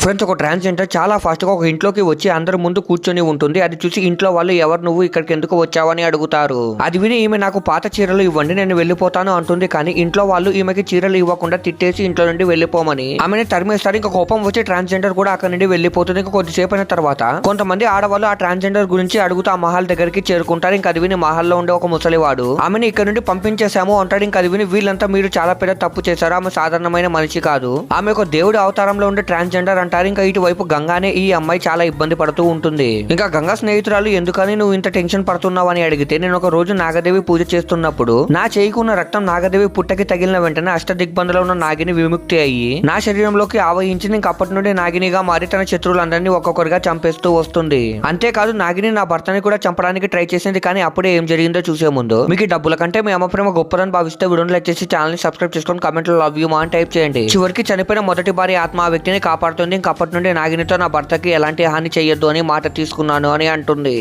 Friends, ఒక transgender చాలా fast గా ఒక ఇంట్లోకి వచ్చి అందరి ముందు కూర్చొని ఉంటుంది. అది చూసి ఇంట్లో వాళ్ళు ఎవరు నువ్వు ఇక్కడికి ఎందుకు వచ్చావని అడుగుతారు. అది విని ఈమె నాకు పాత చీరలు ఇవ్వండి నేను వెళ్ళిపోతాను అంటుంది. కానీ ఇంట్లో వాళ్ళు ఈమెకి చీరలు ఇవ్వకుండా తిట్టేసి ఇంట్లో నుండి వెళ్ళిపోమని ఆమెని తరిమేస్తారు. ఇంకా కోపం వచ్చి ట్రాన్స్జెండర్ కూడా అక్కడ నుండి వెళ్ళిపోతుంది. ఇంకా కొద్దిసేపు అయిన తర్వాత కొంతమంది ఆడవాళ్ళు ఆ ట్రాన్స్జెండర్ గురించి అడుగుతూ ఆ మహల్ దగ్గరికి చేరుకుంటారు. ఇంకా అది విని మహల్లో ఉండే ఒక ముసలివాడు ఆమెని ఇక్కడ నుండి పంపించేశాము అంటాడు. ఇంకా అది విని వీళ్ళంతా మీరు చాలా పెద్ద తప్పు చేశారు, ఆమె సాధారణమైన మనిషి కాదు, ఆమె ఒక దేవుడి అవతారంలో ఉండే ట్రాన్స్జెండర్ అంటారు. ఇంకా ఇటువైపు గంగానే ఈ అమ్మాయి చాలా ఇబ్బంది పడుతూ ఉంటుంది. ఇంకా గంగా స్నేహితురాలు ఎందుకని నువ్వు ఇంత టెన్షన్ పడుతున్నావు అని అడిగితే, నేను ఒక రోజు నాగదేవి పూజ చేస్తున్నప్పుడు నా చేయికున్న రక్తం నాగదేవి పుట్టకి తగిలిన వెంటనే అష్టదిగ్బంధంలో ఉన్న నాగిని విముక్తి అయ్యి నా శరీరంలోకి ఆవహించి ఇంకా అప్పటి నుండి నాగినిగా మారి తన శత్రువులందరినీ ఒక్కొక్కరిగా చంపేస్తూ వస్తుంది. అంతేకాదు నాగిని నా భర్తని కూడా చంపడానికి ట్రై చేసింది. కానీ అప్పుడే ఏం జరిగిందో చూసే ముందు మీకు ఈ డబ్బుల కంటే మీ అమ్మ ప్రేమ గొప్పదని భావిస్తే వీడియోని లైక్ చేసి ఛానల్ ని సబ్స్క్రైబ్ చేసుకొని కామెంట్ లో లవ్ యూ మా అని టైప్ చేయండి. చివరికి చనిపోయిన మొదటి భార్య ఆత్మ ఆ వ్యక్తిని కాపాడుతుంది. ఇంకా అప్పటి నుండి నాగినితో నా భర్తకి ఎలాంటి హాని చేయొద్దు అని మాట తీసుకున్నాను అని అంటుంది.